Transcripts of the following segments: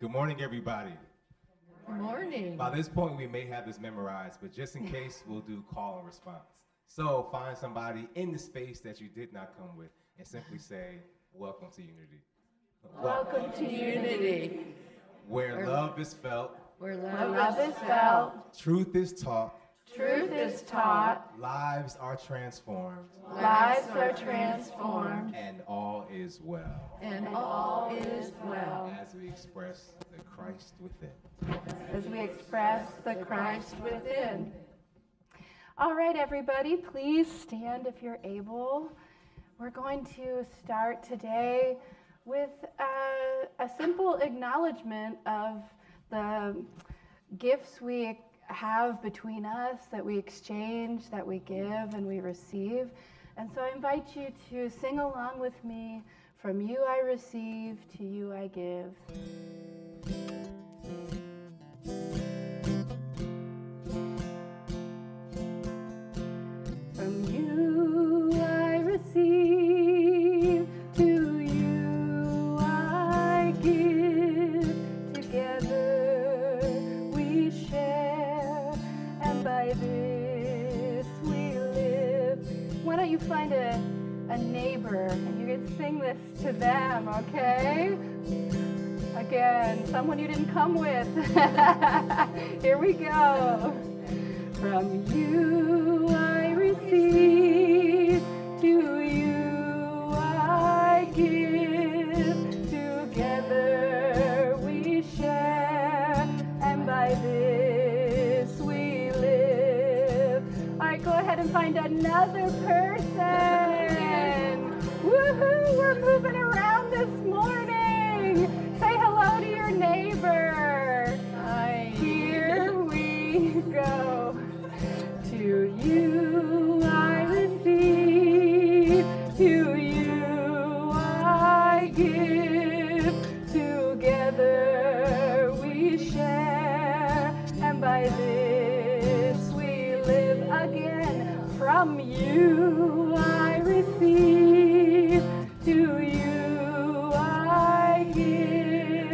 Good morning, everybody. Good morning. By this point, we may have this memorized, but just in case, we'll do call and response. So find somebody in the space that you did not come with and simply say, welcome to Unity. Welcome to Unity, Where love is felt, where love is felt, truth is taught, truth is taught, lives are transformed, lives are transformed, and all is well and all is well as we express the Christ within. as we express the Christ within. All right, everybody, please stand if you're able. We're going to start today with a simple acknowledgement of the gifts we have between us, that we exchange, that we give, and we receive. And so I invite you to sing along with me. From you I receive, to you I give. From you I receive, to you I give. Together we share, and by this we live. Why don't you find a neighbor and you can sing this to them, okay? Again, someone you didn't come with. Here we go. From you I receive, to you I give. Together we share, and by this we live. All right, go ahead and find another person. Woohoo, we're moving around this morning. Say hello to your neighbor. Here we go. To you I receive, to you I give. Together we share, and by this we live again. From you I receive, to you I give.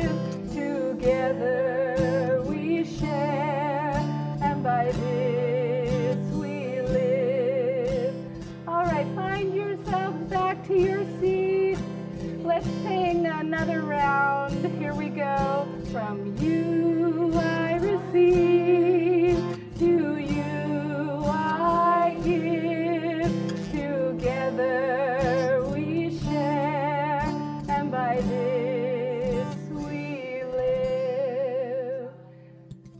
Together we share, and by this we live. All right, find yourselves back to your seats. Let's sing another round. Here we go. From you I receive, to you I give. Together we share, and by this we live.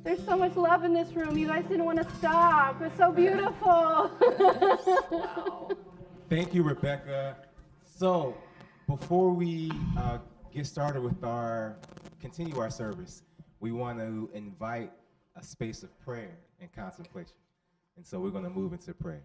There's so much love in this room. You guys didn't want to stop. It's so beautiful. Wow. Thank you, Rebecca. So, before we get started with continue our service, we want to invite a space of prayer and contemplation. And so we're going to move into prayer.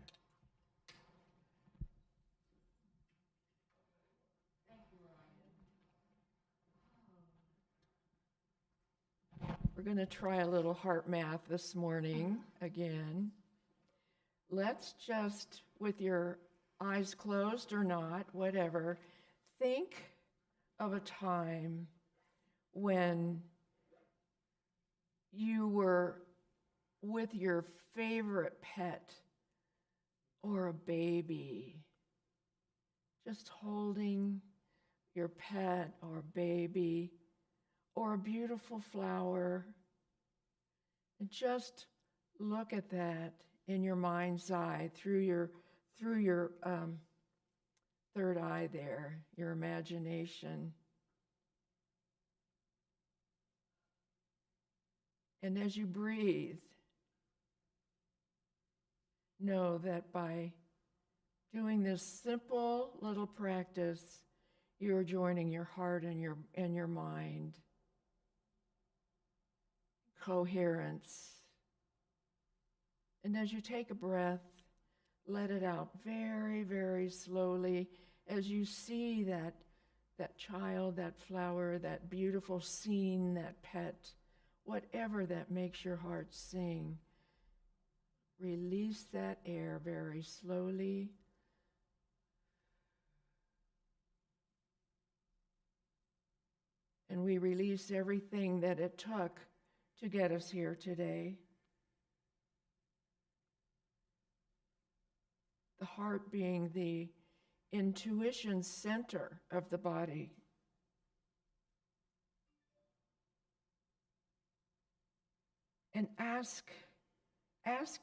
We're going to try a little heart math this morning again. Let's just, with your eyes closed or not, whatever, think of a time when you were with your favorite pet or a baby, just holding your pet or baby or a beautiful flower, and just look at that in your mind's eye through your third eye there, your imagination. And as you breathe, know that by doing this simple little practice, you're joining your heart and your mind. Coherence. And as you take a breath, let it out very, very slowly as you see that child, that flower, that beautiful scene, that pet, whatever that makes your heart sing. Release that air very slowly. and we release everything that it took to get us here today. The heart being the intuition center of the body. And ask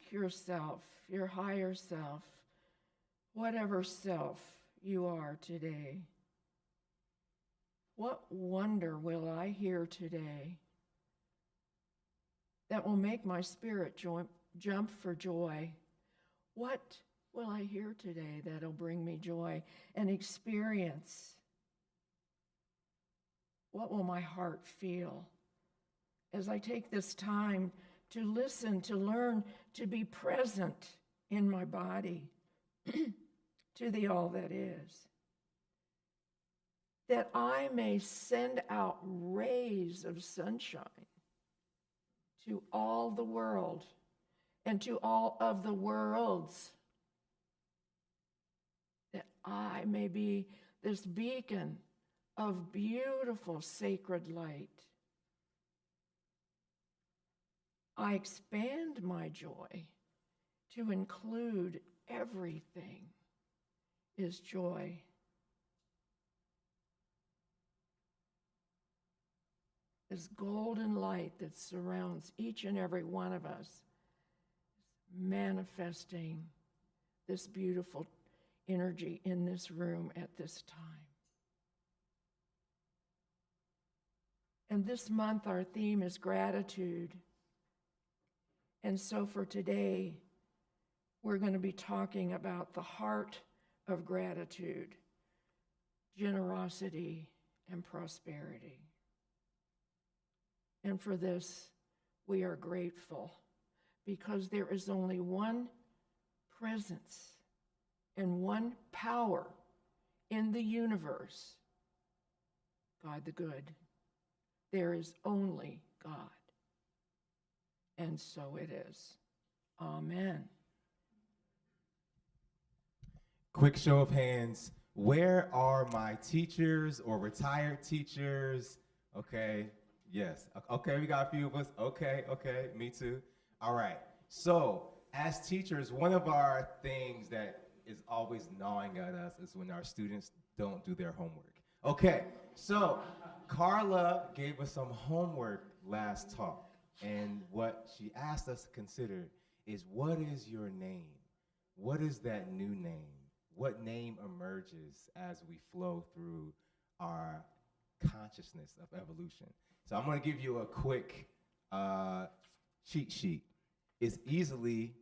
yourself, your higher self, whatever self you are today, what wonder will I hear today that will make my spirit jump for joy? What will I hear today that'll bring me joy and experience? What will my heart feel as I take this time to listen, to learn, to be present in my body to the all that is? That I may send out rays of sunshine to all the world and to all of the worlds. That I may be this beacon of beautiful sacred light. I expand my joy to include everything is joy. This golden light that surrounds each and every one of us, manifesting this beautiful energy in this room at this time. And this month our theme is gratitude. And so for today, we're going to be talking about the heart of gratitude, generosity, and prosperity. And for this, we are grateful because there is only one presence and one power in the universe, God the good. There is only God. And so it is. Amen. Quick show of hands. Where are my teachers or retired teachers? Okay, yes. Okay, we got a few of us. Okay, me too. All right. So, as teachers, one of our things that is always gnawing at us is when our students don't do their homework. Okay, so Carla gave us some homework last talk. And what she asked us to consider is, what is your name? What is that new name? What name emerges as we flow through our consciousness of evolution? So I'm going to give you a quick cheat sheet. It's easily...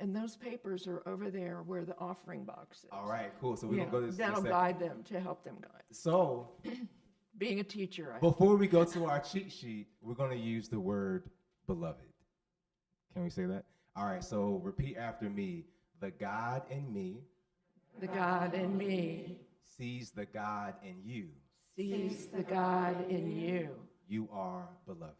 And those papers are over there where the offering box is. All right, cool. So we're going to go to this in a that'll second. guide them, to help them guide. So... Being a teacher, before we go to our cheat sheet, we're going to use the word beloved. Can we say that? All right, so repeat after me. The God in me. The God in me. Sees the God in you. Sees the God in you. You are beloved.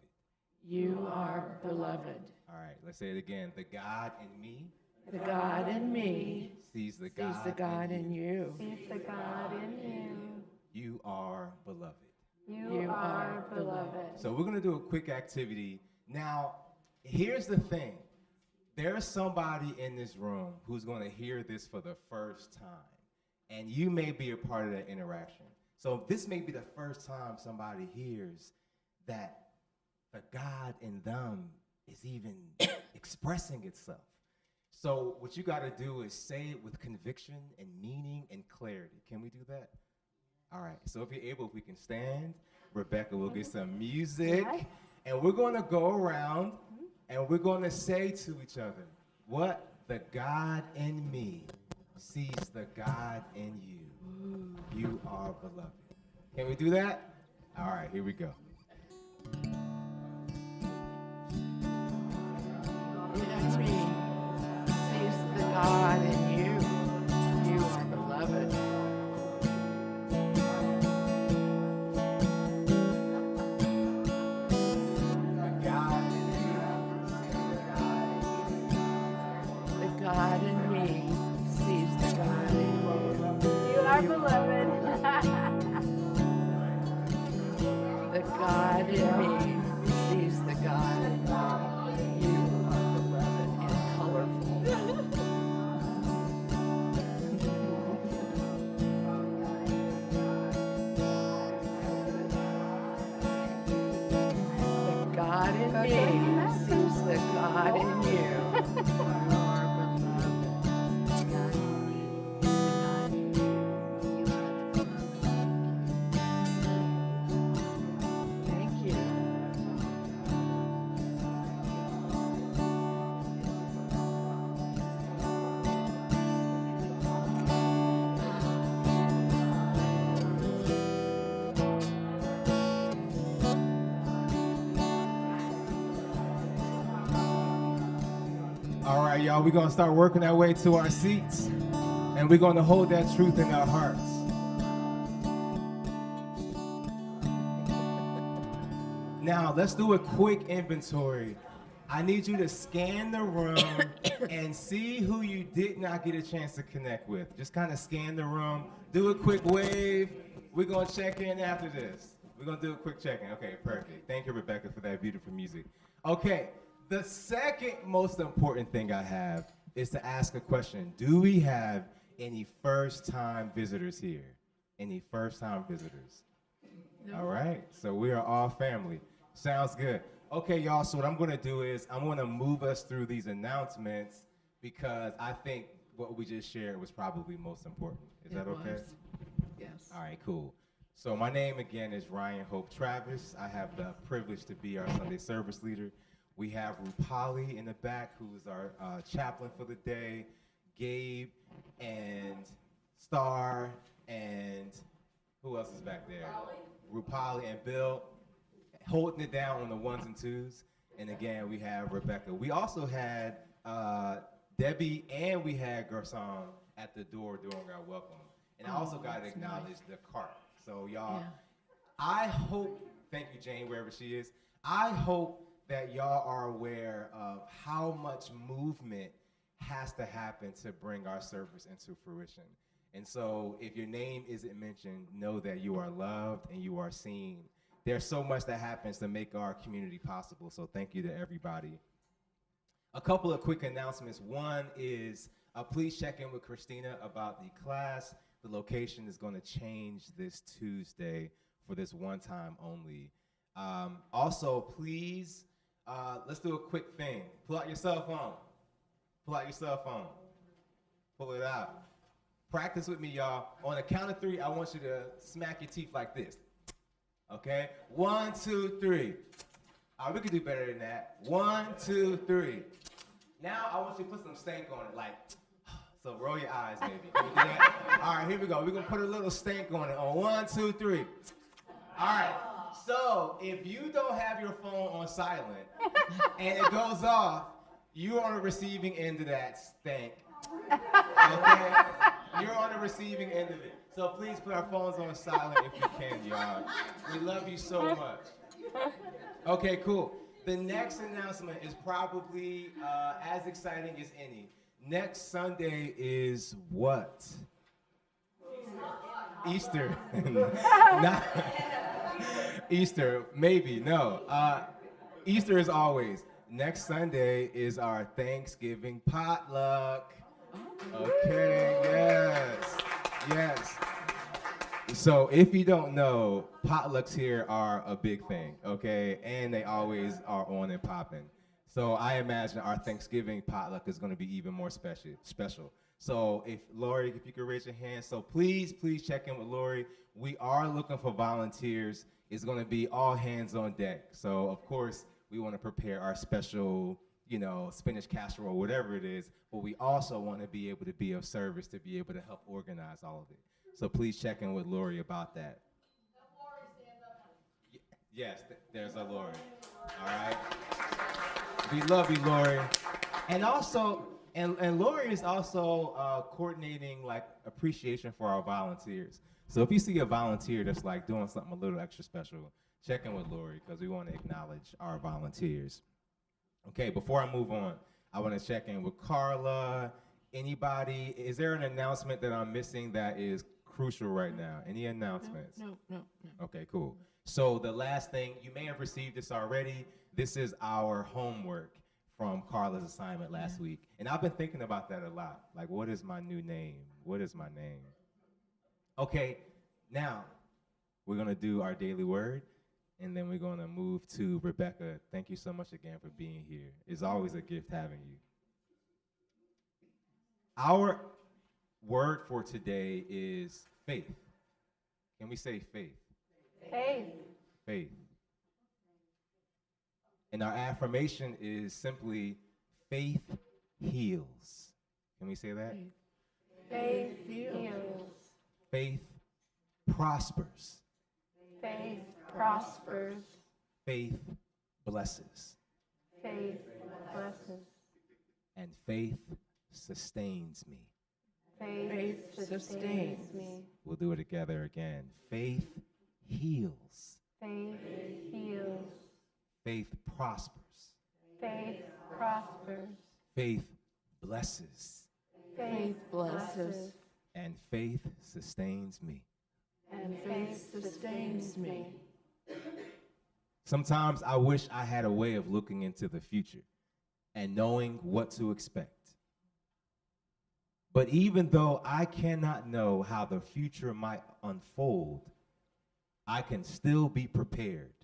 You are beloved. All right, let's say it again. The God in me. The God in me. Sees the God in you. Sees the God in you. You are beloved. You are beloved. So we're going to do a quick activity. Now, here's the thing. There's somebody in this room who's going to hear this for the first time, and you may be a part of that interaction. So this may be the first time somebody hears that the God in them is even expressing itself. So what you got to do is say it with conviction and meaning and clarity. Can we do that? All right, so if you're able, if we can stand, Rebecca will get some music, and we're going to go around, and we're going to say to each other, what the God in me sees the God in you. You are beloved. Can we do that? All right, here we go. In me. Sees the God in you. You are beloved. God in me sees the God in you. You are beloved. The God in me sees the God in you. You are beloved and colorful. The God in me sees the God in you. You are beloved. Thank you. All right, y'all, we're going to start working our way to our seats, and we're going to hold that truth in our hearts. Now, let's do a quick inventory. I need you to scan the room and see who you did not get a chance to connect with. Just kind of scan the room, do a quick wave. We're going to check in after this. We're going to do a quick check-in. Okay, perfect. Thank you, Rebecca, for that beautiful music. Okay, the second most important thing I have is to ask a question. Do we have any first-time visitors here? Any first-time visitors? No. All right, so we are all family. Sounds good. Okay, y'all, so what I'm gonna do is I'm gonna move us through these announcements because I think what we just shared was probably most important. Is that okay? Was. Yes. All right, cool. So my name again is Ryan Hope Travis. I have the privilege to be our Sunday service leader. We have Rupali in the back, who is our chaplain for the day, Gabe and Star, and who else is back there? Rupali and Bill, holding it down on the ones and twos. And again, we have Rebecca. We also had Debbie and we had Gerson at the door during our welcome. And I also got to acknowledge the cart. So y'all, Yeah. I hope, thank you Jane, wherever she is, I hope that y'all are aware of how much movement has to happen to bring our service into fruition. And so if your name isn't mentioned, know that you are loved and you are seen. There's so much that happens to make our community possible, so thank you to everybody. A couple of quick announcements. One is please check in with Christina about the class. The location is going to change this Tuesday for this one time only. Also, please, let's do a quick thing. Pull out your cell phone. Pull out your cell phone. Pull it out. Practice with me, y'all. On the count of 3, I want you to smack your teeth like this. Okay? 1, 2, 3. All right, we can do better than that. 1, 2, 3. Now I want you to put some stank on it, like, so roll your eyes, maybe. Can we do that? All right, here we go. We're going to put a little stank on it on 1, 2, 3. All right. So if you don't have your phone on silent and it goes off, you're on the receiving end of that stank. Okay? You're on the receiving end of it. So please put our phones on silent if you can, y'all. We love you so much. Okay, cool. The next announcement is probably as exciting as any. Next Sunday is what? Easter. Not Easter, maybe, no. Easter is always. Next Sunday is our Thanksgiving potluck. Okay, yes, yes. So if you don't know, potlucks here are a big thing, okay? And they always are on and popping. So I imagine our Thanksgiving potluck is gonna be even more special. So if Lori, if you could raise your hand. So please check in with Lori. We are looking for volunteers. It's gonna be all hands on deck. So of course, we wanna prepare our special, spinach casserole, whatever it is, but we also wanna be able to be of service to be able to help organize all of it. So please check in with Lori about that. Yes, there's a Lori. All right. We love you, Lori. And also, and Lori is also coordinating like appreciation for our volunteers. So if you see a volunteer that's like doing something a little extra special, check in with Lori because we want to acknowledge our volunteers. Okay, before I move on, I want to check in with Carla. Anybody, is there an announcement that I'm missing that is crucial right now? Any announcements? No. Okay, cool. So the last thing, you may have received this already. This is our homework from Carla's assignment last week. And I've been thinking about that a lot. Like, what is my new name? What is my name? Okay, now we're going to do our daily word, and then we're going to move to Rebecca. Thank you so much again for being here. It's always a gift having you. Our word for today is faith. Can we say faith? Faith. Faith. And our affirmation is simply faith heals. Can we say that? Faith heals. Faith prospers. Faith prospers. Faith blesses. Faith blesses. And faith sustains me. Faith sustains me. We'll do it together again. Faith heals. Faith heals. Faith prospers. Faith prospers. Faith blesses. Faith blesses. And faith sustains me. And faith sustains me. Sometimes I wish I had a way of looking into the future and knowing what to expect. But even though I cannot know how the future might unfold, I can still be prepared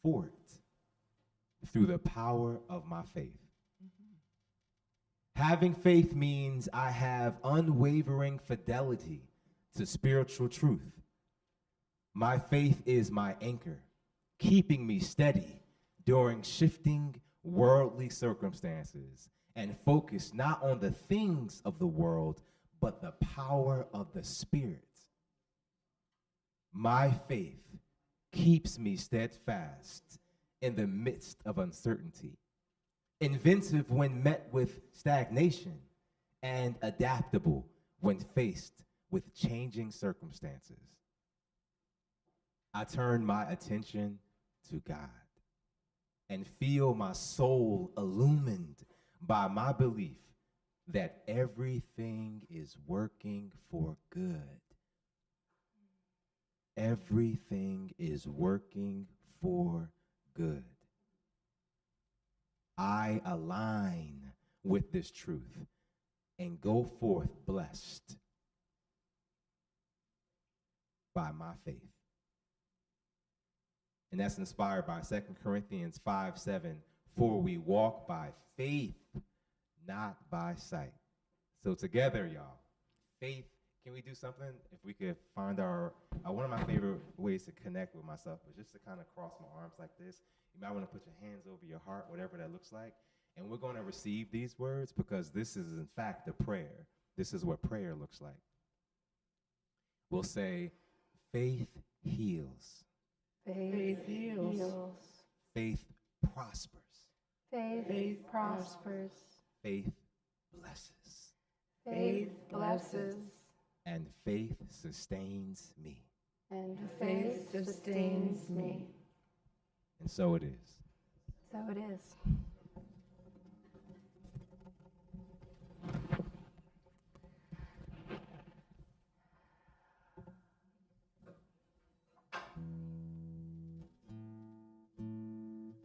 for it through the power of my faith. Having faith means I have unwavering fidelity to spiritual truth. My faith is my anchor, keeping me steady during shifting worldly circumstances and focused not on the things of the world, but the power of the Spirit. My faith keeps me steadfast in the midst of uncertainty, inventive when met with stagnation, and adaptable when faced with changing circumstances. I turn my attention to God and feel my soul illumined by my belief that everything is working for good. Everything is working for good. I align with this truth and go forth blessed by my faith. And that's inspired by 2 Corinthians 5:7. For we walk by faith, not by sight. So together, y'all, faith, can we do something? If we could find our, one of my favorite ways to connect with myself is just to kind of cross my arms like this. You might want to put your hands over your heart, whatever that looks like. And we're going to receive these words because this is, in fact, a prayer. This is what prayer looks like. We'll say, faith heals. Faith heals. Faith prospers. Faith prospers. Faith blesses. Faith blesses. And faith sustains me. And faith sustains me. And so it is. So it is.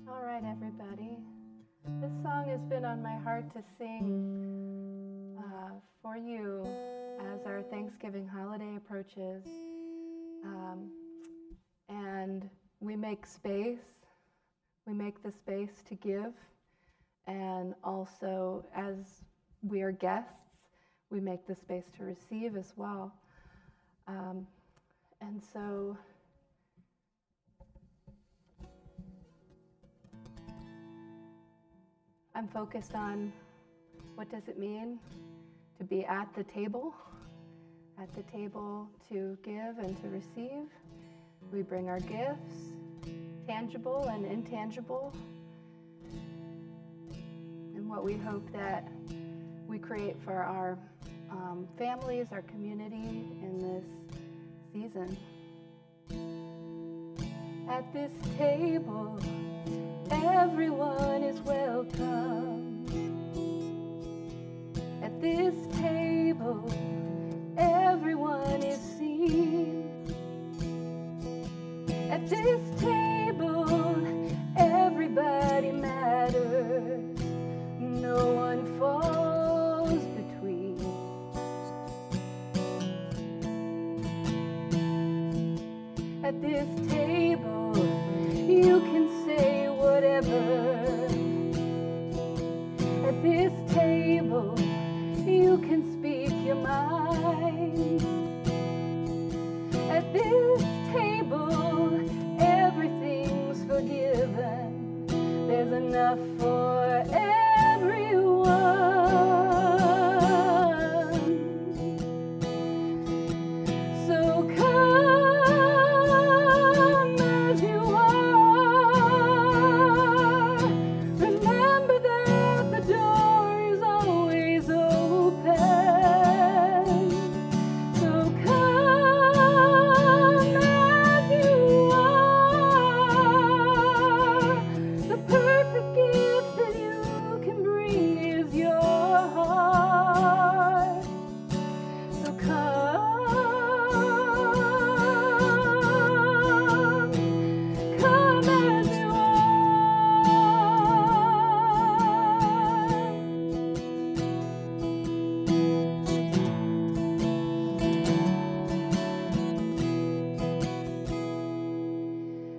All right, everybody. This song has been on my heart to sing for you as our Thanksgiving holiday approaches. And we make space. We make the space to give. And also, as we are guests, we make the space to receive as well. And so, I'm focused on what does it mean to be at the table to give and to receive. We bring our gifts, tangible and intangible, and what we hope that we create for our families, our community in this season. At this table, everyone is welcome. At this table, everyone is seen. At this table, everybody matters. No one falls between. At this table, you can say whatever. At this table, you can speak your mind. At this table, everything's forgiven. There's enough for everyone. So come as you are. Remember that the door is always open. So come as you are. The perfect gift that you can bring is your heart. So come as you are.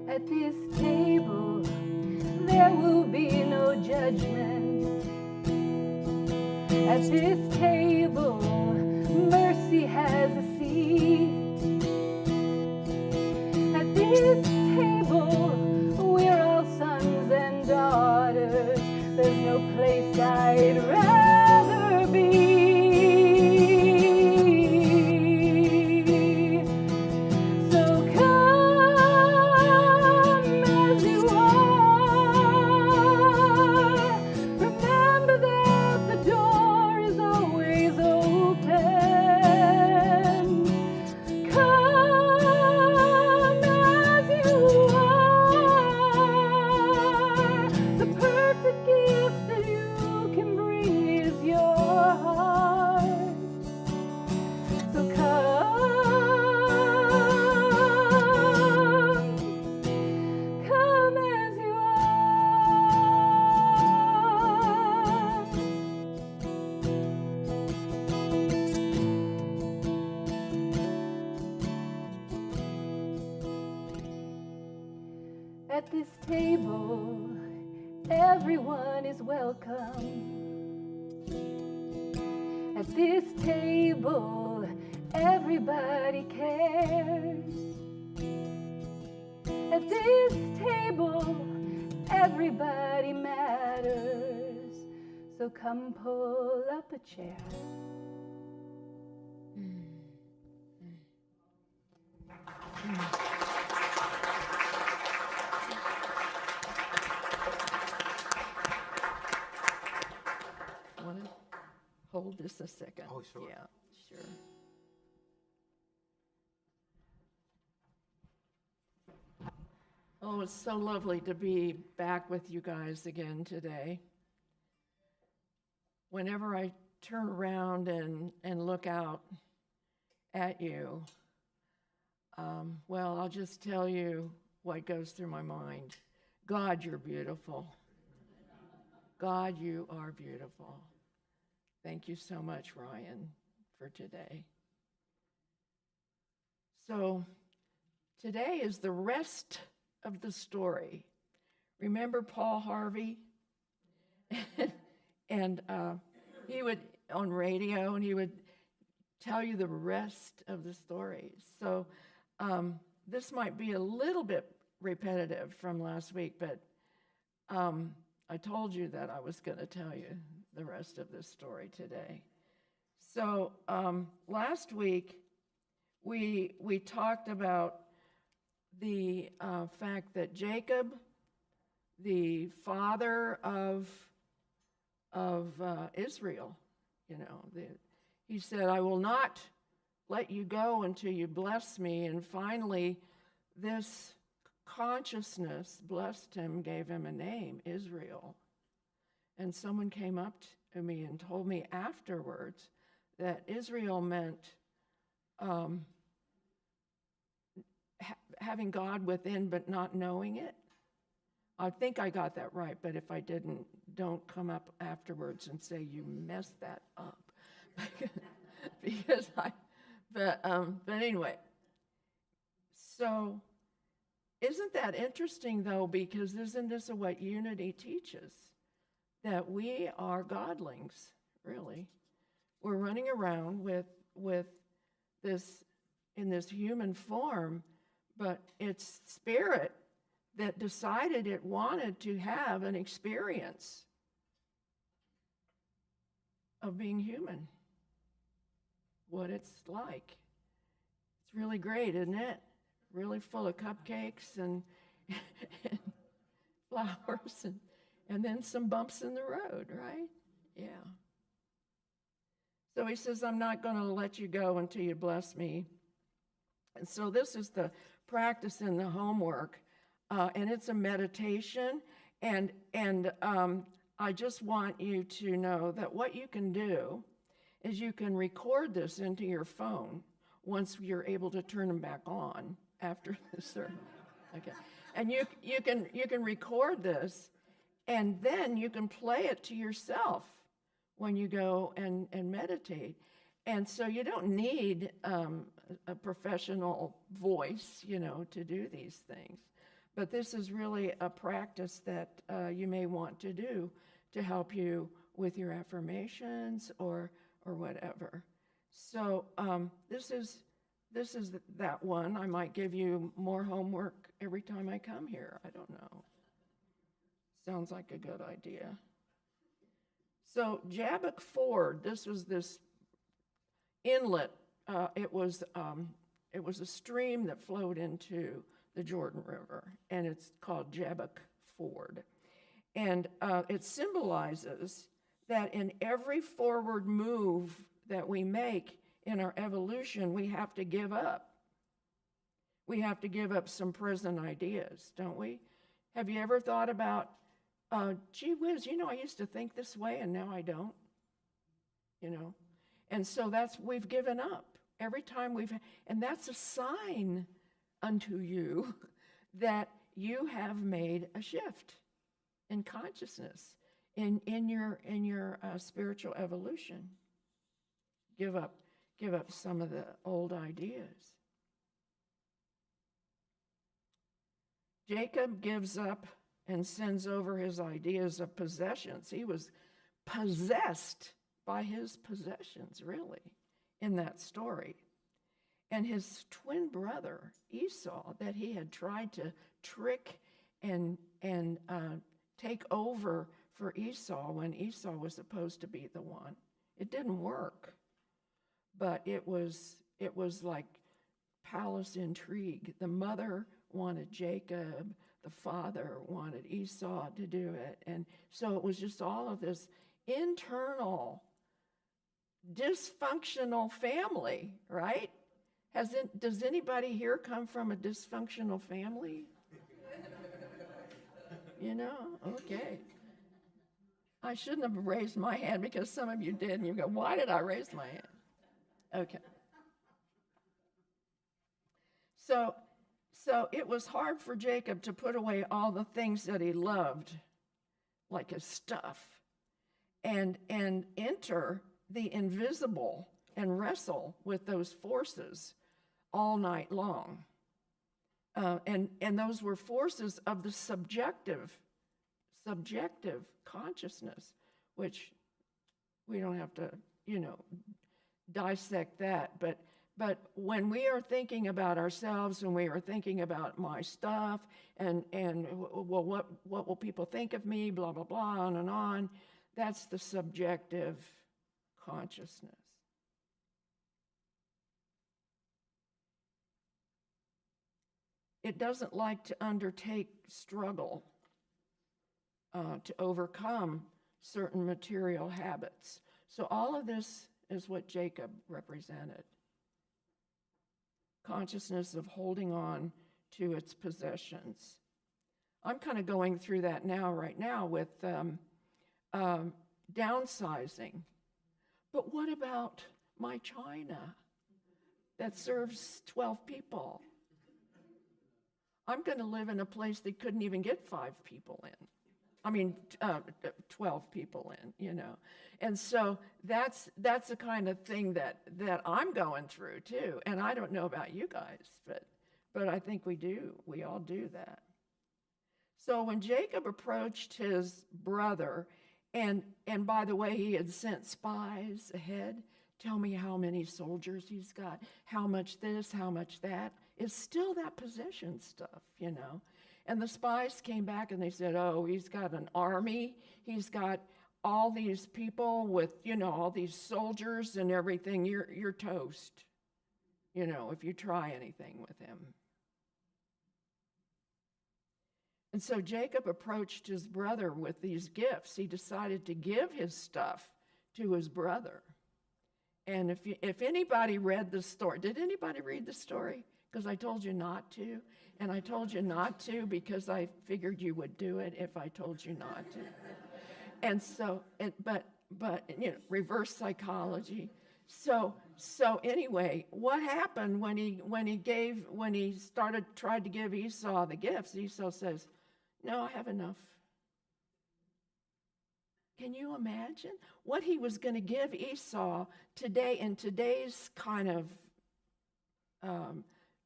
At this table, there will be no judgment. At this table, mercy has a seat. At this table, we're all sons and daughters. There's no place I'd rather be. So come as you are. Remember that the door is always open. Come as you are. The perfect gift that you can bring is your heart. So come as you are. At this table, everyone is welcome. At this table, everybody cares. At this table, everybody matters. So come pull up a chair. Want to hold this a second? Oh, sure. Yeah, sure. Oh, it's so lovely to be back with you guys again today. Whenever I turn around and look out at you, well, I'll just tell you what goes through my mind. God, you're beautiful. God, you are beautiful. Thank you so much, Ryan, for today. So today is the rest of the story. Remember Paul Harvey? And he would, on radio, and he would tell you the rest of the story. So this might be a little bit repetitive from last week, but I told you that I was going to tell you the rest of this story today. So last week, we talked about the fact that Jacob, the father of Israel, he said, I will not let you go until you bless me. And finally, this consciousness blessed him, gave him a name, Israel. And someone came up to me and told me afterwards that Israel meant having God within but not knowing it. I think I got that right, but if I didn't, don't come up afterwards and say you messed that up. Because but anyway. So isn't that interesting though, because isn't this what unity teaches? That we are godlings, really. We're running around with this, in this human form, but it's spirit that decided it wanted to have an experience of being human, what it's like. It's really great, isn't it? Really full of cupcakes and, and flowers and then some bumps in the road, right? Yeah. So he says, I'm not going to let you go until you bless me. And so this is the practice in the homework. And it's a meditation, and I just want you to know that what you can do is you can record this into your phone once you're able to turn them back on after the sermon. Okay, and you can record this, and then you can play it to yourself when you go and meditate. And so you don't need a professional voice, to do these things. But this is really a practice that you may want to do to help you with your affirmations or whatever. So this is that one. I might give you more homework every time I come here. I don't know. Sounds like a good idea. So Jabbok Ford, this was this inlet. It was a stream that flowed into the Jordan River, and it's called Jabbok Ford. And it symbolizes that in every forward move that we make in our evolution, we have to give up. We have to give up some present ideas, don't we? Have you ever thought about, gee whiz, I used to think this way and now I don't, And so we've given up. Every time and that's a sign unto you that you have made a shift in consciousness in your spiritual evolution. Give up some of the old ideas. Jacob gives up and sends over his ideas of possessions. He was possessed by his possessions, really, in that story. And his twin brother, Esau, that he had tried to trick and take over for Esau when Esau was supposed to be the one. It didn't work, but it was like palace intrigue. The mother wanted Jacob, the father wanted Esau to do it. And so it was just all of this internal dysfunctional family, right? Does anybody here come from a dysfunctional family? Okay. I shouldn't have raised my hand because some of you did, and you go, why did I raise my hand? Okay. So it was hard for Jacob to put away all the things that he loved, like his stuff, and enter the invisible and wrestle with those forces all night long. And those were forces of the subjective consciousness, which we don't have to, dissect that. But when we are thinking about ourselves, when we are thinking about my stuff, and well, what will people think of me, blah, blah, blah, on and on, that's the subjective consciousness. It doesn't like to undertake struggle to overcome certain material habits. So all of this is what Jacob represented. Consciousness of holding on to its possessions. I'm kind of going through that right now with downsizing. But what about my china that serves 12 people? I'm going to live in a place that couldn't even get 5 people in. 12 people in, And so that's the kind of thing that I'm going through too. And I don't know about you guys, but I think we all do that. So when Jacob approached his brother, and by the way, he had sent spies ahead, tell me how many soldiers he's got, how much this, how much that. It's still that possession stuff, And the spies came back and they said, oh, he's got an army. He's got all these people with, all these soldiers and everything. You're toast, if you try anything with him. And so Jacob approached his brother with these gifts. He decided to give his stuff to his brother. And if anybody read the story, did anybody read the story? Because I told you not to. And I told you not to because I figured you would do it if I told you not to. And so, but reverse psychology. So anyway, what happened when he tried to give Esau the gifts? Esau says, "No, I have enough." Can you imagine what he was going to give Esau today in today's kind of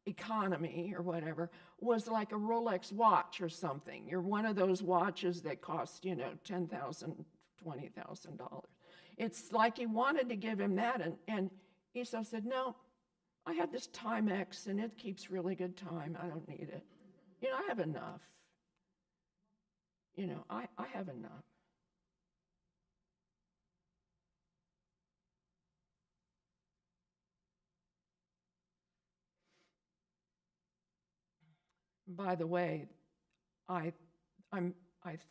economy or whatever, was like a Rolex watch or something. You're one of those watches that cost, $10,000, $20,000. It's like he wanted to give him that, and Esau said, "No, I have this Timex, and it keeps really good time. I don't need it. I have enough. I have enough." By the way, I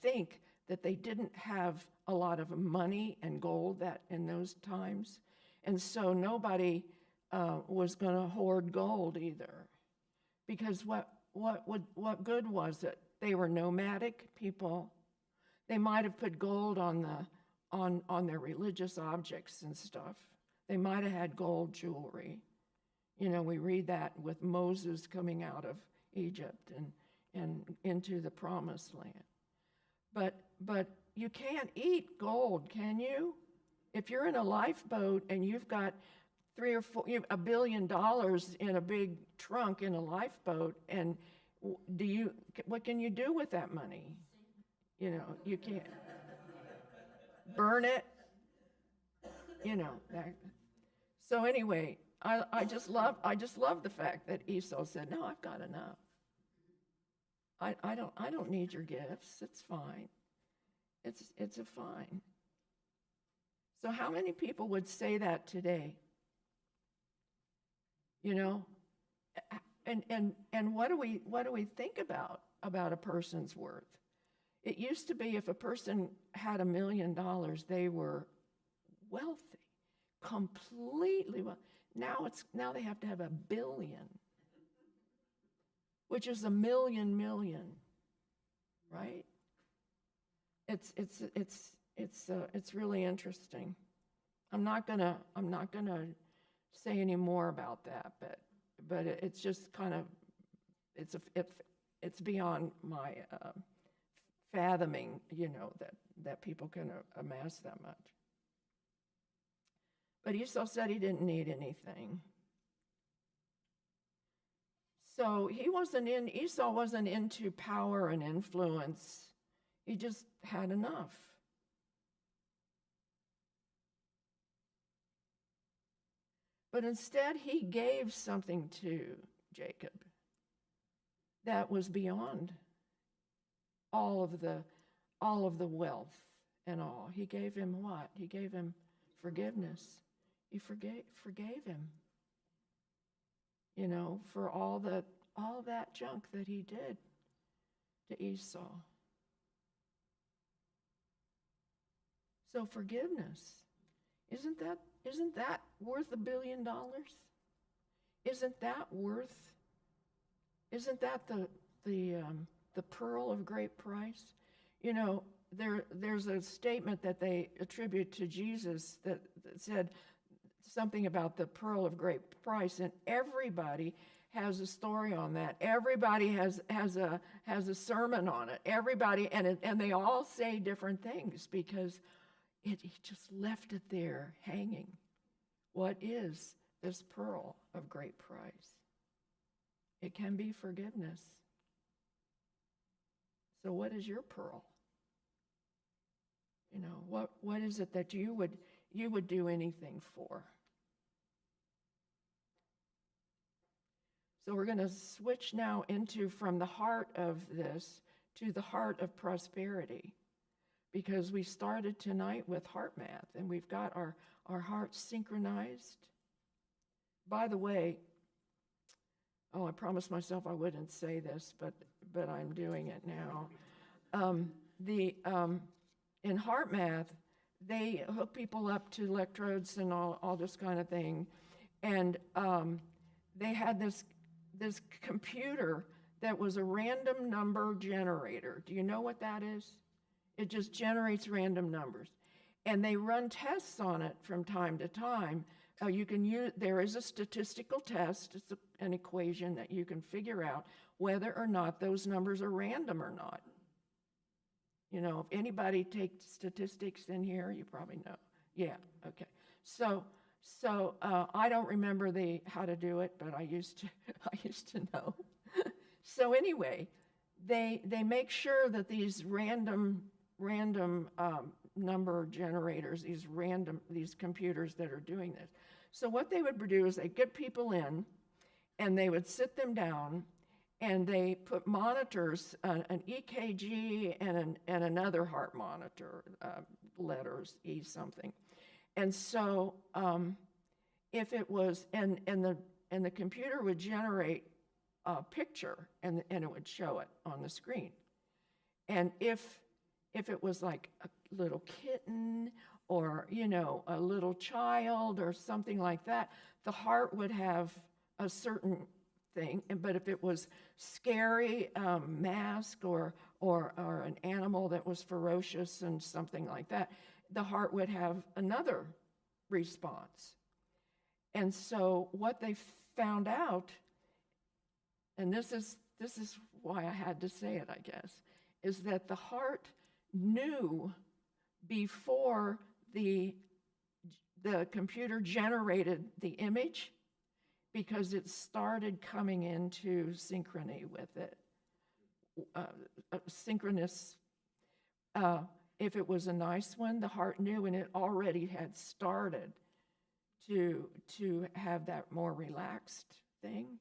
think that they didn't have a lot of money and gold in those times, and so nobody was going to hoard gold either, because what good was it? They were nomadic people. They might have put gold on their religious objects and stuff. They might have had gold jewelry. We read that with Moses coming out of Egypt and into the promised land. But you can't eat gold, can you? If you're in a lifeboat and you've got $1 billion in a big trunk in a lifeboat, and what can you do with that money? You can't burn it. So anyway, I just love the fact that Esau said, "No, I've got enough. I don't need your gifts. It's fine. It's a fine." So how many people would say that today? And what do we think about a person's worth? It used to be if a person had $1 million, they were wealthy, completely wealthy. Now they have to have 1 billion, which is 1,000,000,000, right? It's really interesting. I'm not gonna say any more about that, but it's just kind of it's beyond my fathoming, that people can amass that much. But Esau said he didn't need anything. So Esau wasn't into power and influence. He just had enough. But instead, he gave something to Jacob that was beyond all of the wealth and all. He gave him what? He gave him forgiveness. He forgave him, for all that junk that he did to Esau. So forgiveness, isn't that worth $1 billion? Isn't that the pearl of great price? There's a statement that they attribute to Jesus that said something about the pearl of great price, and everybody has a story on that. Everybody has a sermon on it. Everybody, and they all say different things because he just left it there hanging. What is this pearl of great price? It can be forgiveness. So what is your pearl? You know, what is it that you would do anything for? So we're going to switch now from the heart of this to the heart of prosperity, because we started tonight with heart math, and we've got our hearts synchronized. By the way, I promised myself I wouldn't say this, but I'm doing it now. In heart math, they hook people up to electrodes and all this kind of thing, and they had this computer that was a random number generator. Do you know what that is? It just generates random numbers. And they run tests on it from time to time. There is a statistical test. It's an equation that you can figure out whether or not those numbers are random or not. You know, if anybody takes statistics in here, you probably know. Yeah, okay. So I don't remember how to do it, but I used to know. So anyway, they make sure that these random number generators, these computers that are doing this. So what they would do is they get people in, and they would sit them down, and they put monitors, an EKG and another heart monitor, letters, E something. And so if it was, and the computer would generate a picture, and it would show it on the screen. And if it was like a little kitten or, you know, a little child or something like that, the heart would have a certain thing. But if it was scary, mask or an animal that was ferocious and something like that, the heart would have another response. And so what they found out, and this is why I had to say it, I guess, is that the heart knew before the computer generated the image, because it started coming into synchrony with it. Synchronous, if it was a nice one, the heart knew, and it already had started to have that more relaxed thing.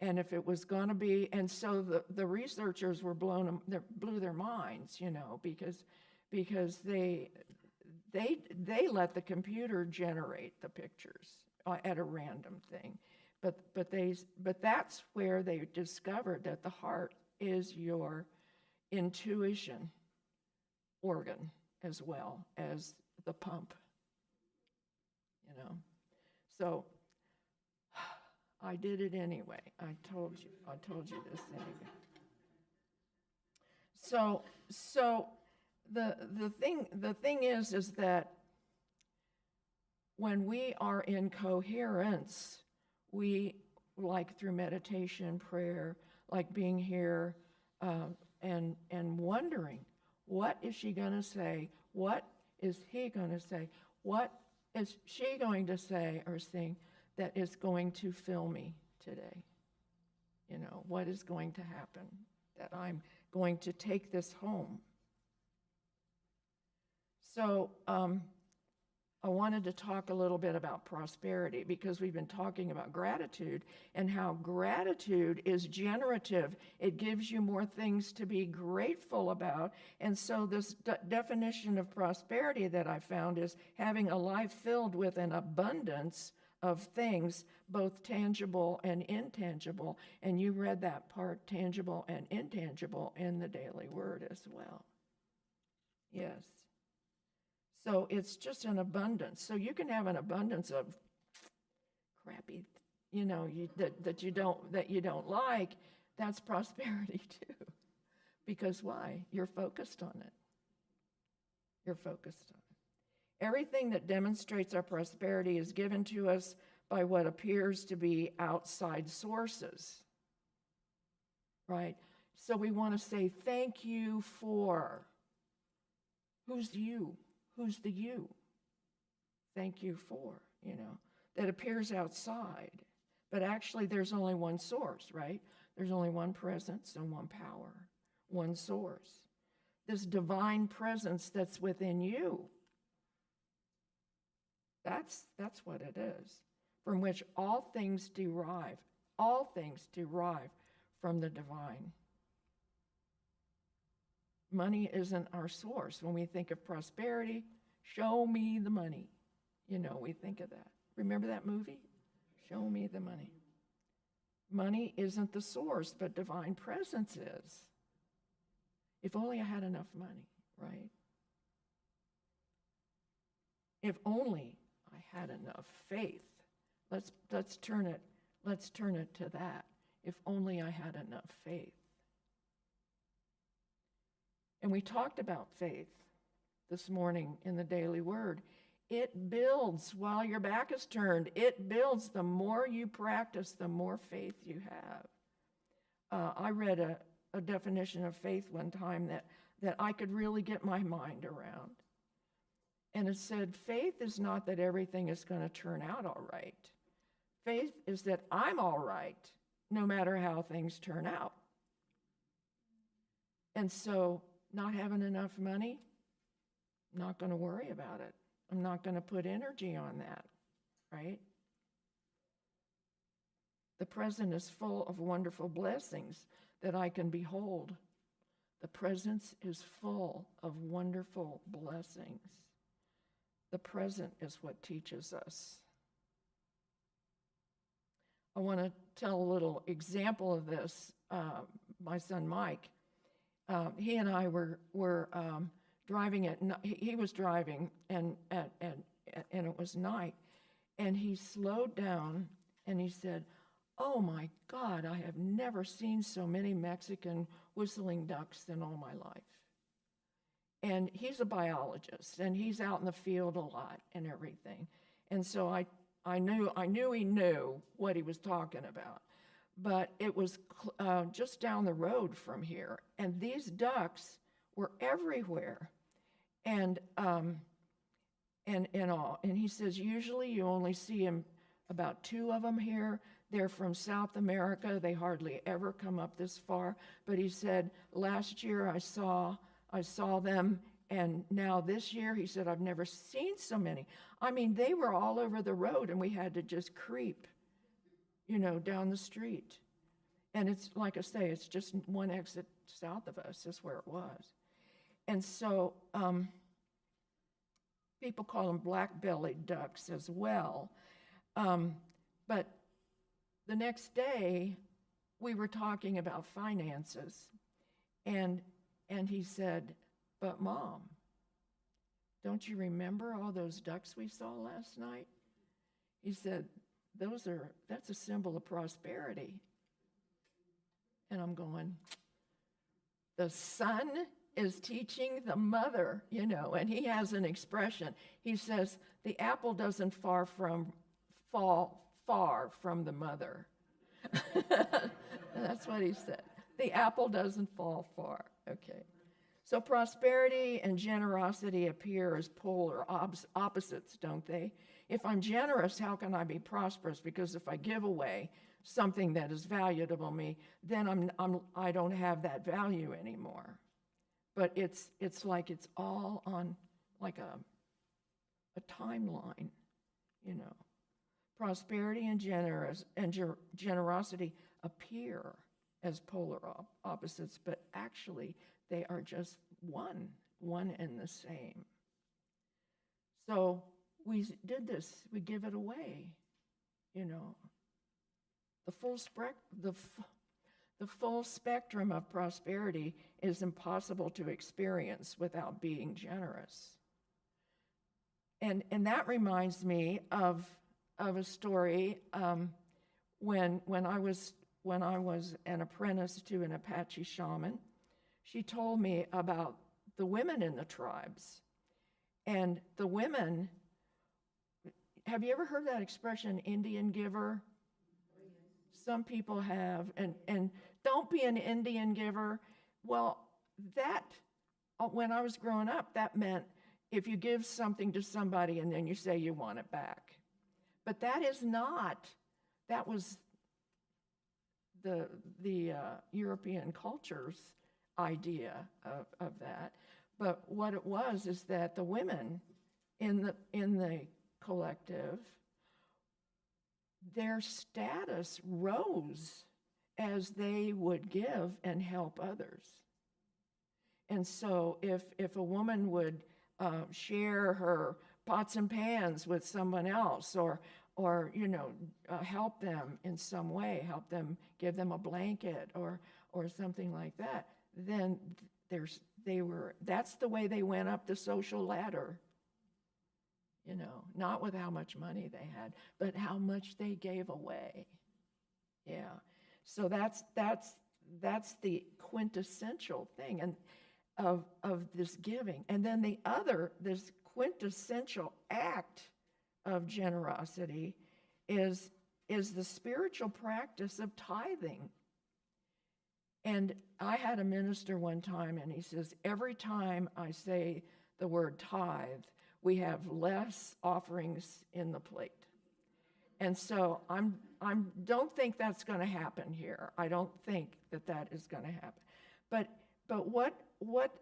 And if it was going to be, and so the researchers were blew their minds, you know, because they let the computer generate the pictures at a random thing, but that's where they discovered that the heart is your intuition organ as well as the pump, you know. So I did it anyway. I told you this anyway. So the thing is that when we are in coherence, we, like through meditation, prayer, like being here, and wondering, what is she going to say? What is he going to say? What is she going to say or sing that is going to fill me today? You know, what is going to happen that I'm going to take this home? So I wanted to talk a little bit about prosperity, because we've been talking about gratitude and how gratitude is generative. It gives you more things to be grateful about. And so this definition of prosperity that I found is having a life filled with an abundance of things, both tangible and intangible. And you read that part, tangible and intangible, in the Daily Word as well. Yes. So it's just an abundance. So you can have an abundance of crappy, you know, that you don't like. That's prosperity too. Because why? You're focused on it. You're focused on it. Everything that demonstrates our prosperity is given to us by what appears to be outside sources, right? So we want to say thank you for. Who's you? Who's the you? Thank you for, that appears outside. But actually, there's only one source, right? There's only one presence and one power, one source. This divine presence that's within you. That's what it is, from which all things derive. All things derive from the divine. Money isn't our source. When we think of prosperity, show me the money. We think of that. Remember that movie? Show me the money. Money isn't the source, but divine presence is. If only I had enough money, right? If only I had enough faith. Let's turn it to that. If only I had enough faith. And we talked about faith this morning in the Daily Word. It builds while your back is turned. It builds. The more you practice, the more faith you have. I read a definition of faith one time that I could really get my mind around. And it said, faith is not that everything is going to turn out all right. Faith is that I'm all right, no matter how things turn out. And so, not having enough money, not going to worry about it. I'm not going to put energy on that, right? The present is full of wonderful blessings that I can behold. The present is full of wonderful blessings. The present is what teaches us. I want to tell a little example of this. My son Mike, he and I were driving he was driving and it was night, and he slowed down and he said, "Oh my God, I have never seen so many Mexican whistling ducks in all my life." And he's a biologist and he's out in the field a lot and everything. And so I knew he knew what he was talking about. But it was just down the road from here, and these ducks were everywhere, and he says usually you only see about 2 of them here. They're from South America. They hardly ever come up this far. But he said last year I saw them, and now this year he said I've never seen so many. I mean, they were all over the road, and we had to just creep down the street. And it's, like I say, it's just one exit south of us is where it was. And so people call them black-bellied ducks as well. But the next day, we were talking about finances. And he said, "But Mom, don't you remember all those ducks we saw last night?" He said, that's a symbol of prosperity. And I'm going, the son is teaching the mother, and he has an expression. He says, the apple doesn't fall far from the mother. That's what he said. The apple doesn't fall far. Okay. So prosperity and generosity appear as polar opposites, don't they? If I'm generous, how can I be prosperous? Because if I give away something that is valuable to me, then I don't have that value anymore. But it's like it's all on like a timeline, Prosperity and generosity appear as polar opposites, but actually they are just one and the same. So we did this, we give it away, The full spectrum of prosperity is impossible to experience without being generous. And that reminds me of a story when I was an apprentice to an Apache shaman. She told me about the women in the tribes. And the women, have you ever heard that expression, Indian giver? Some people have, and don't be an Indian giver. Well, that, when I was growing up, that meant if you give something to somebody and then you say you want it back. But that is not, that was the European culture's idea of that. But what it was is that the women in the collective, their status rose as they would give and help others. And so if a woman would share her pots and pans with someone else, or help them in some way, help them, give them a blanket or something like that, then that's the way they went up the social ladder. Not with how much money they had, but how much they gave away. Yeah. So that's the quintessential thing and of this giving. And then this quintessential act of generosity is the spiritual practice of tithing. And I had a minister one time, and he says, every time I say the word tithe, we have less offerings in the plate. And so I don't think that's going to happen here. I don't think that is going to happen. But what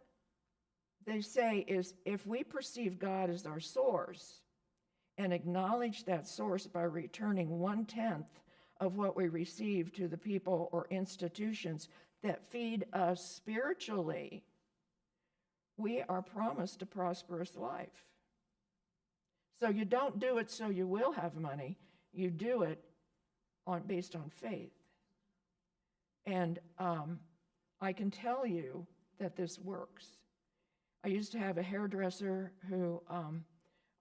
they say is, if we perceive God as our source and acknowledge that source by returning 1/10 of what we receive to the people or institutions that feed us spiritually, we are promised a prosperous life. So you don't do it so you will have money. You do it based on faith. And I can tell you that this works. I used to have a hairdresser who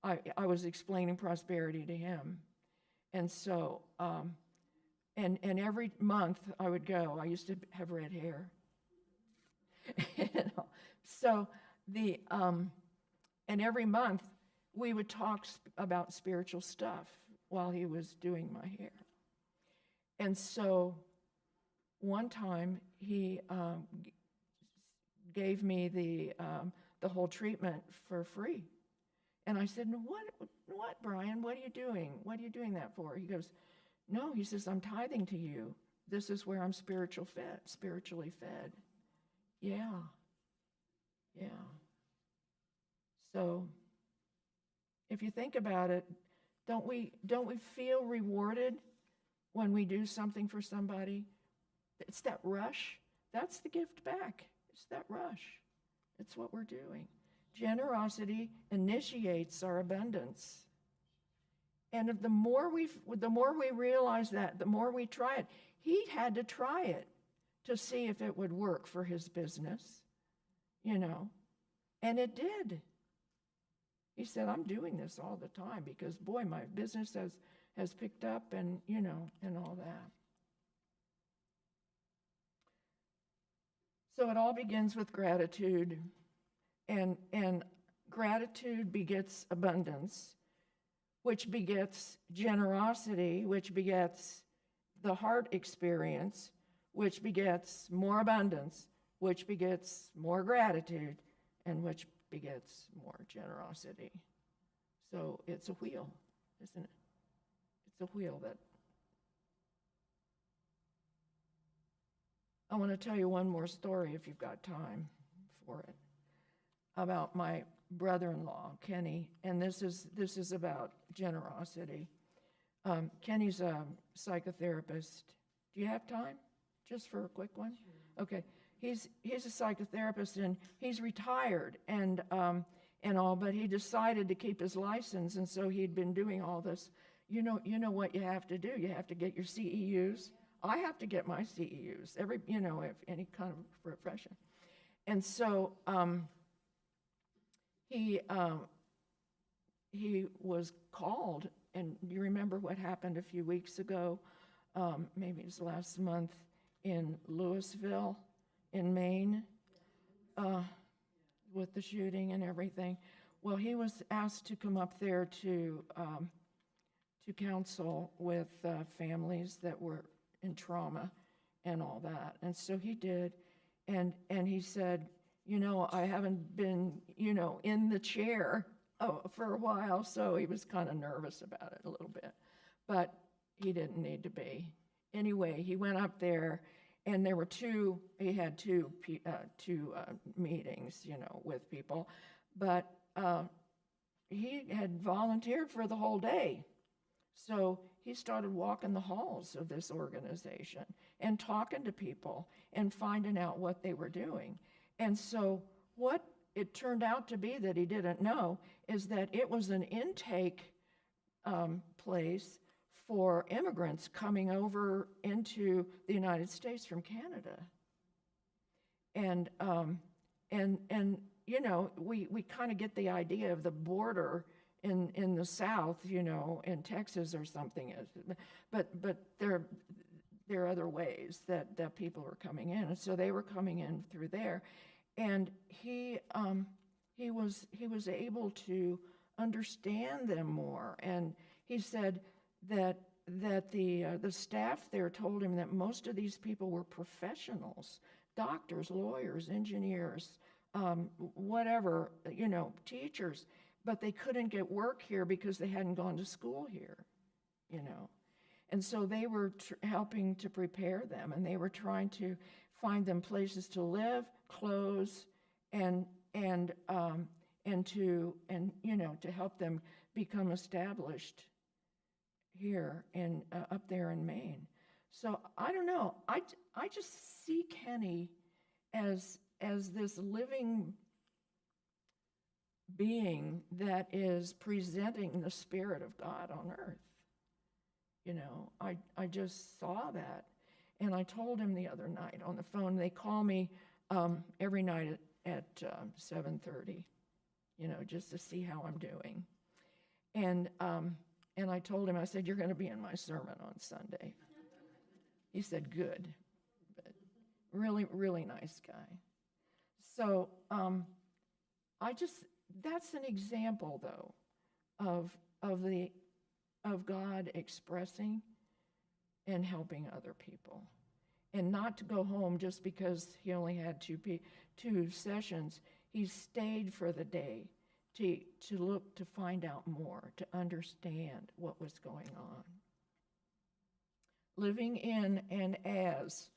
I was explaining prosperity to him. And so, and every month I would go. I used to have red hair. So and every month we would talk about spiritual stuff while he was doing my hair. And so one time he gave me the whole treatment for free. And I said, what, Brian, what are you doing? What are you doing that for? He goes, no, he says, I'm tithing to you. This is where I'm spiritually fed. Yeah. So if you think about it, don't we feel rewarded when we do something for somebody? It's that rush. That's the gift back. It's that rush. It's what we're doing. Generosity initiates our abundance. And the more we realize that, the more we try it. He had to try it to see if it would work for his business, and it did. He said, I'm doing this all the time because, boy, my business has picked up and all that. So it all begins with gratitude, and gratitude begets abundance, which begets generosity, which begets the heart experience, which begets more abundance, which begets more gratitude, and which begets more generosity. So it's a wheel, isn't it? It's a wheel that... I want to tell you one more story, if you've got time for it, about my brother-in-law, Kenny, and this is about generosity. Kenny's a psychotherapist. Do you have time, just for a quick one? Sure. Okay. He's a psychotherapist, and he's retired and all, but he decided to keep his license, and so he'd been doing all this. You know what you have to do. You have to get your CEUs. I have to get my CEUs if any kind of profession. And so he was called, and you remember what happened a few weeks ago, maybe it was last month, in Louisville, in Maine, with the shooting and everything. Well, he was asked to come up there to to counsel with families that were in trauma and all that. And so he did, and he said, I haven't been, in the chair for a while, so he was kind of nervous about it a little bit, but he didn't need to be. Anyway, he went up there, and there were he had two meetings, with people, but he had volunteered for the whole day. So he started walking the halls of this organization and talking to people and finding out what they were doing. And so what it turned out to be that he didn't know is that it was an intake place for immigrants coming over into the United States from Canada. And we kind of get the idea of the border in the South, in Texas or something. But there are other ways that people are coming in, and so they were coming in through there, and he was able to understand them more, and he said that the staff there told him that most of these people were professionals, doctors, lawyers, engineers, whatever, teachers, but they couldn't get work here because they hadn't gone to school here, And so they were helping to prepare them, and they were trying to find them places to live, clothes, and to help them become established here up there in Maine. So I don't know. I just see Kenny as this living being that is presenting the Spirit of God on earth. I just saw that. And I told him the other night on the phone. They call me every night at 7:30, just to see how I'm doing. And I told him, I said, you're going to be in my sermon on Sunday. He said, good. But really, really nice guy. So that's an example, though, of God expressing and helping other people, and not to go home just because he only had two sessions. He stayed for the day to look, to find out more, to understand what was going on. Living in and as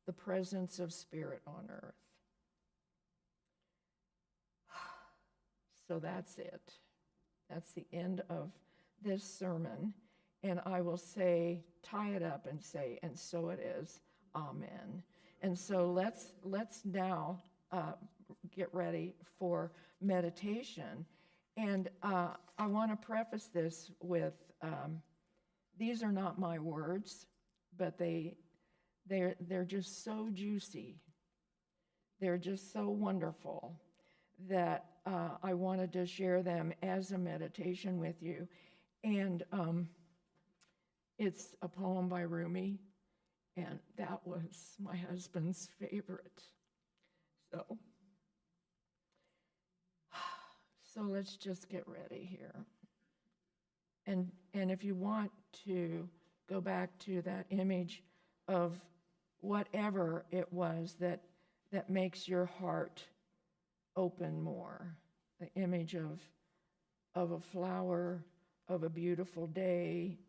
the presence of Spirit on earth. So that's it. That's the end of this sermon. And I will tie it up and say, and so it is. Amen. And so let's now get ready for meditation. And I want to preface this with, these are not my words, but they're just so juicy. They're just so wonderful that I wanted to share them as a meditation with you. And it's a poem by Rumi, and that was my husband's favorite. So let's just get ready here. And if you want to go back to that image of whatever it was that makes your heart open more, the image of a flower, of a beautiful day,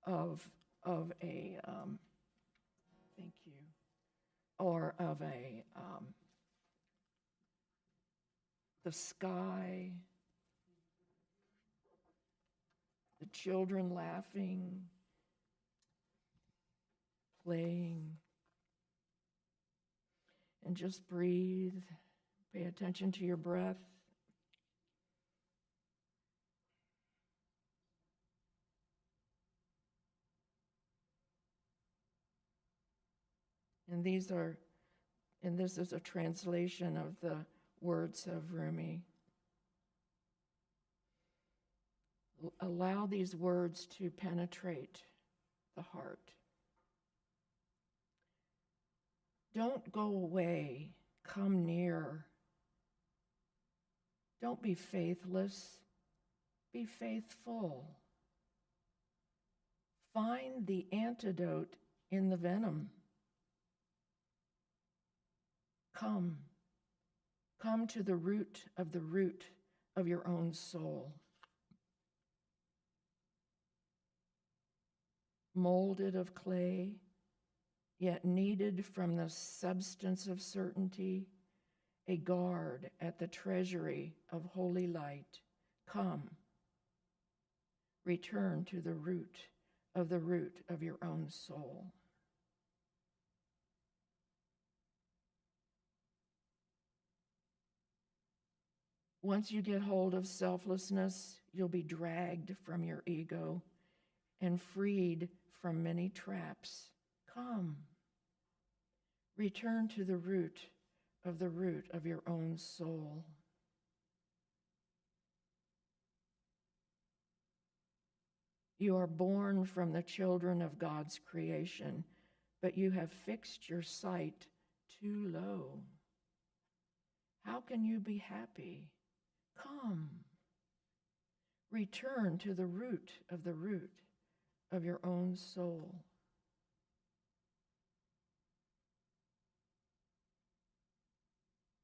of a thank you, or of the sky, the children laughing, playing, and just breathe. Pay attention to your breath. And this is a translation of the words of Rumi. Allow these words to penetrate the heart. Don't go away, come near. Don't be faithless, be faithful. Find the antidote in the venom. Come to the root of your own soul. Molded of clay, yet kneaded from the substance of certainty, a guard at the treasury of holy light. Come, return to the root of your own soul. Once you get hold of selflessness, you'll be dragged from your ego and freed from many traps. Come, return to the root of your own soul. You are born from the children of God's creation, but you have fixed your sight too low. How can you be happy? Come, return to the root of your own soul.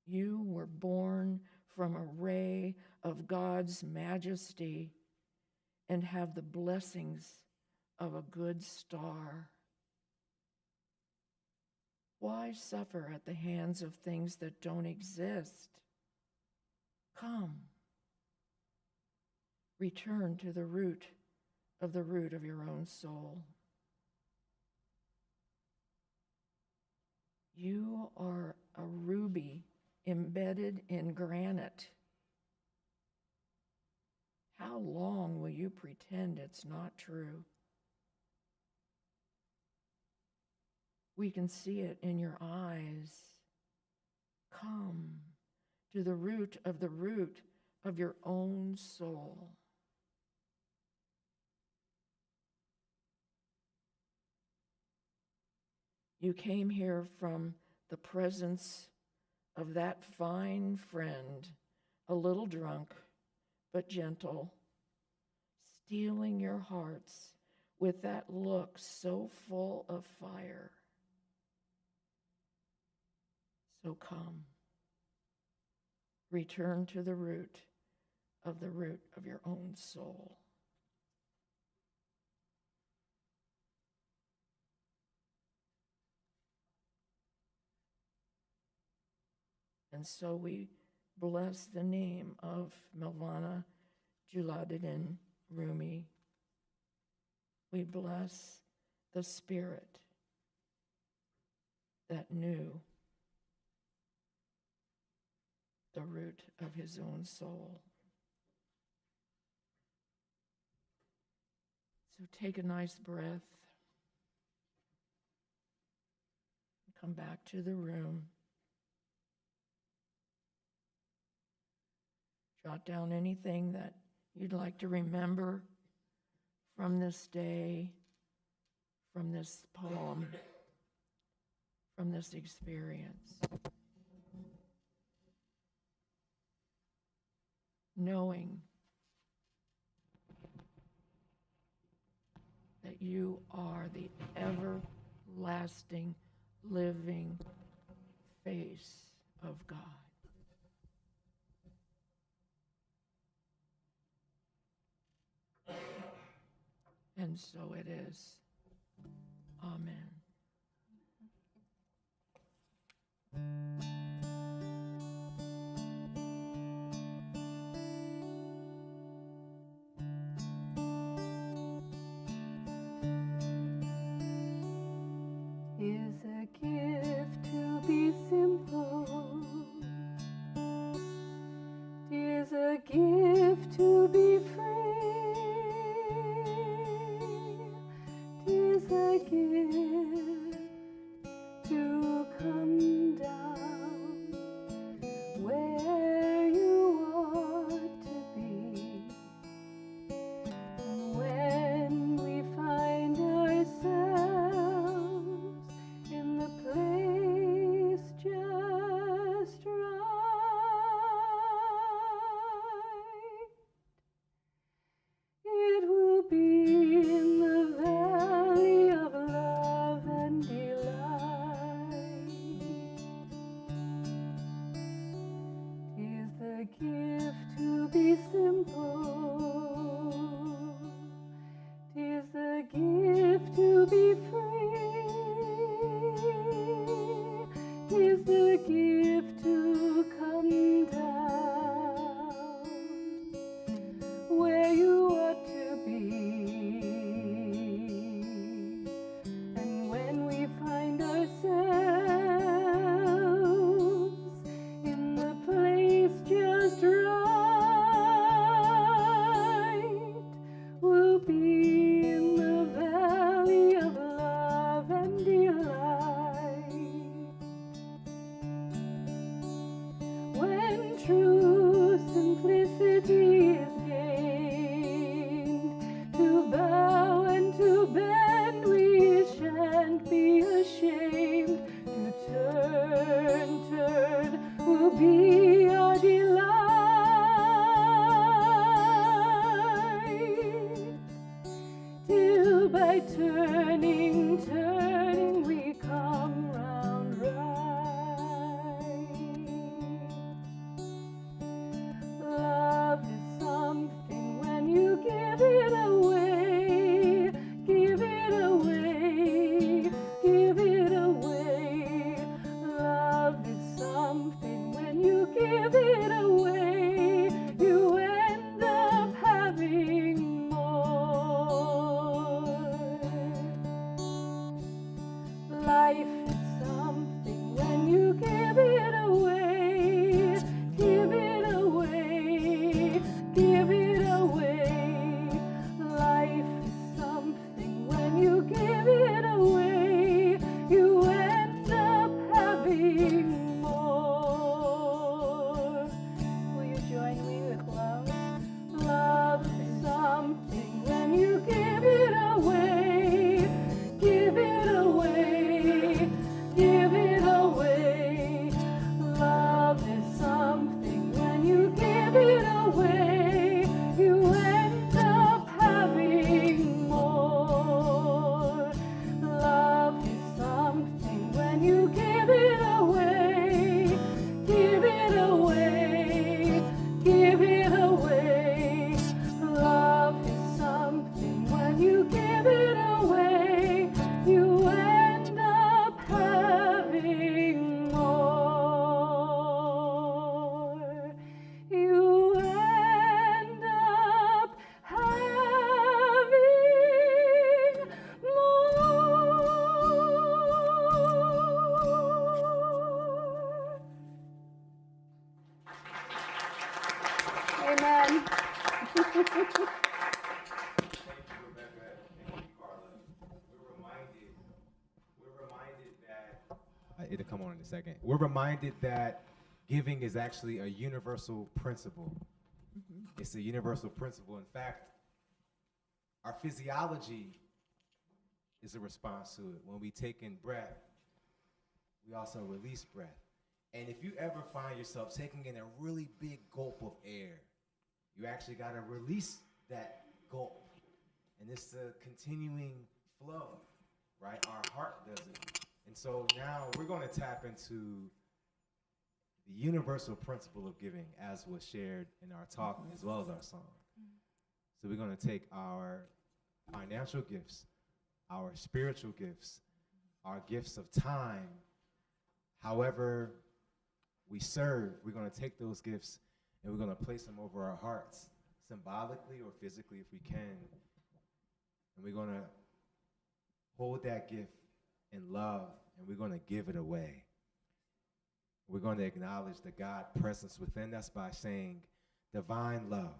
You were born from a ray of God's majesty and have the blessings of a good star. Why suffer at the hands of things that don't exist? Come, return to the root of your own soul. You are a ruby embedded in granite. How long will you pretend it's not true? We can see it in your eyes. Come to the root of your own soul. You came here from the presence of that fine friend, a little drunk but gentle, stealing your hearts with that look so full of fire. So come, return to the root of your own soul. And so we bless the name of Melvana Julaluddin Rumi. We bless the spirit that knew the root of his own soul. So take a nice breath. Come back to the room. Jot down anything that you'd like to remember from this day, from this poem, from this experience. Knowing that you are the everlasting, living face of God. And so it is. Amen. Is a gift to be simple. Is a gift to be free. Is a gift Rebecca. Thank you, Carla. We're reminded that it'll come on in a second. We're reminded that giving is actually a universal principle. It's a universal principle. In fact, our physiology is a response to it. When we take in breath, we also release breath. And if you ever find yourself taking in a really big gulp of air, you actually got to release that gulp. And it's a continuing flow, right? Our heart does it. And so now we're going to tap into the universal principle of giving as was shared in our talk as well as our song. So we're going to take our financial gifts, our spiritual gifts, our gifts of time, however we serve, we're going to take those gifts and we're going to place them over our hearts, symbolically or physically if we can. And we're going to hold that gift in love and we're going to give it away. We're going to acknowledge the God presence within us by saying, divine love.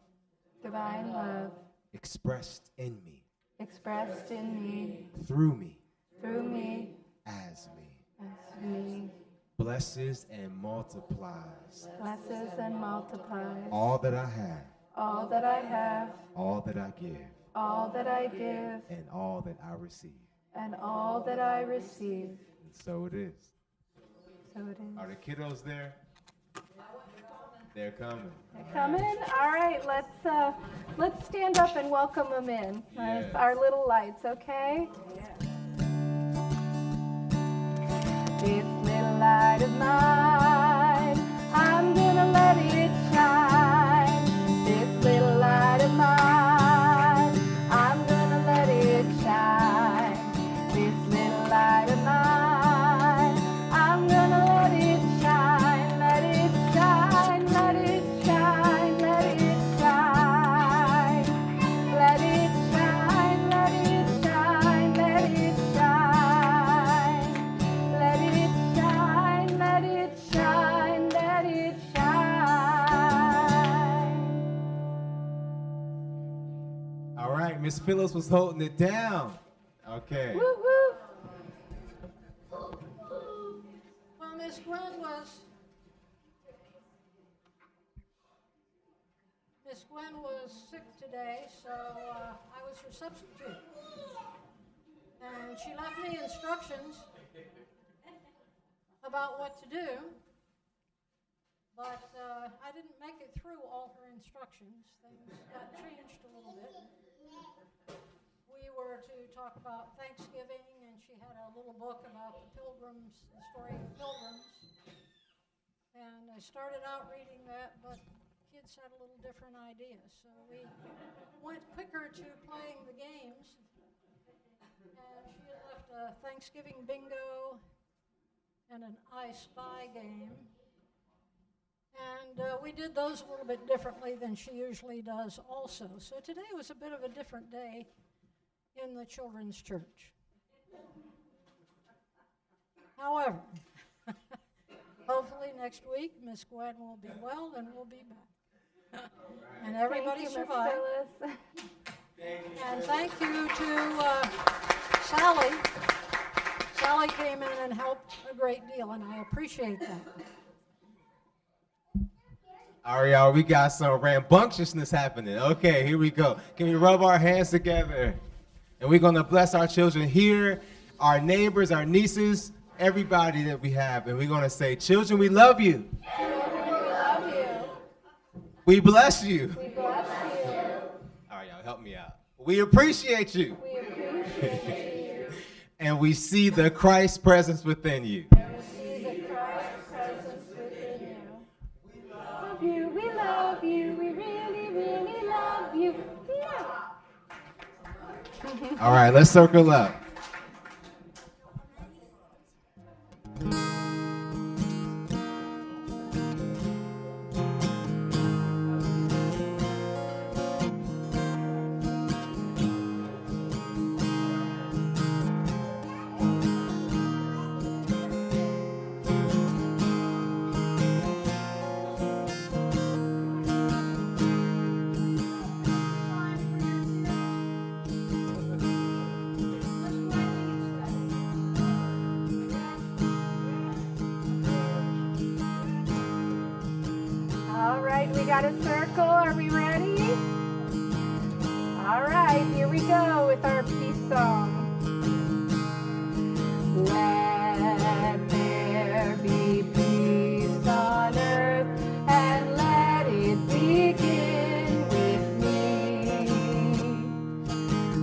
Divine love. Expressed in me. Expressed in me. Through me. Through me. As me. As me. Blesses and multiplies. Blesses and multiplies. All that I have. All that I have. All that I give. All that I give. And all that I receive. And all that I receive. And so it is. So it is. Are the kiddos there? They're coming. They're coming? All right, let's stand up and welcome them in. Yes. Our little lights, okay? This little light of mine, I'm gonna let it shine. This little light of mine, I'm gonna let it shine. This little light of mine, I'm gonna let it shine. Let it shine, let it shine, let it shine. Let it shine, let it shine, let it shine. Let it shine, let it shine, let it shine. All right, Miss Phillips was holding it down. Okay. Woo woo. Well, Miss Gwen was sick today, so I was her substitute. And she left me instructions about what to do, but I didn't make it through all her instructions. Things got changed a little bit. We were to talk about Thanksgiving, and she had a little book about the Pilgrims, the story of the Pilgrims. And I started out reading that, but kids had a little different idea. So we went quicker to playing the games. And she had left a Thanksgiving bingo and an I Spy game. And we did those a little bit differently than she usually does also. So today was a bit of a different day in the children's church. However, hopefully next week Miss Gwen will be well and we'll be back. And everybody Thank you, Miss survived. Phyllis. And thank you to Sally. Sally came in and helped a great deal, and I appreciate that. All right, y'all, we got some rambunctiousness happening. Okay, here we go. Can we rub our hands together? And we're going to bless our children here, our neighbors, our nieces, everybody that we have. And we're going to say, children, we love you. Children, we love you. We bless you. We bless you. All right, y'all, help me out. We appreciate you. We appreciate you. And we see the Christ presence within you. We see the Christ presence within you. We love you. We love you. We really, really love you. Yeah. All right, let's circle up. got a circle? Are we ready? All right, here we go with our peace song. Let there be peace on earth, and let it begin with me.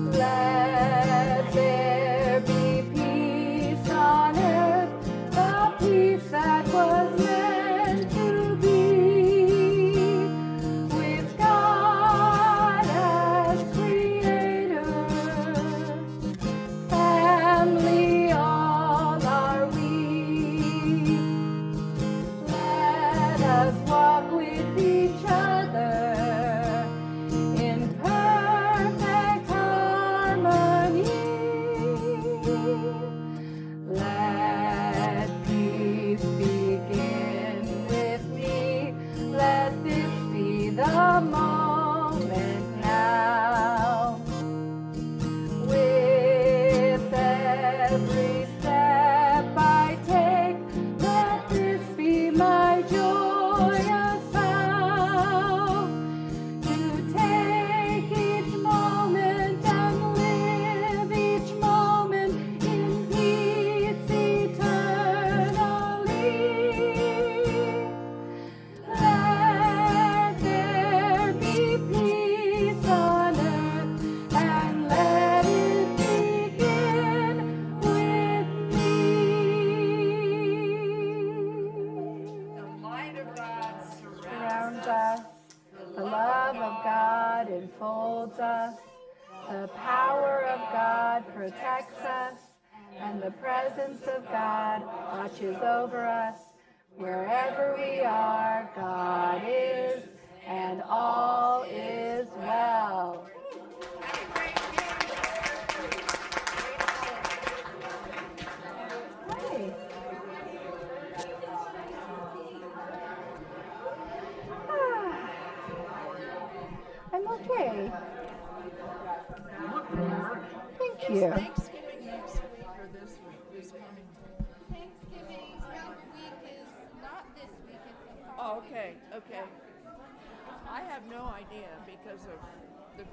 Let there be peace on earth, the peace that was meant to be, with God as creator. Family all are we. Let us walk with each other in perfect harmony. Let peace begin with me. Let this be the moment now. With every step I take, let this be my joyous vow, to take each moment and live each moment in peace eternally. Let there be peace on earth, and let it begin with me. The light of God Surrounds us, the love of God enfolds us, the power of God protects us, and the presence of God watches over us. Wherever we are, God is, and all is well. Hi. I'm okay. Thank you. Thanksgiving next week or this week, this coming? Thanksgiving week is not this week, it's the Oh, okay, okay. I have no idea because of the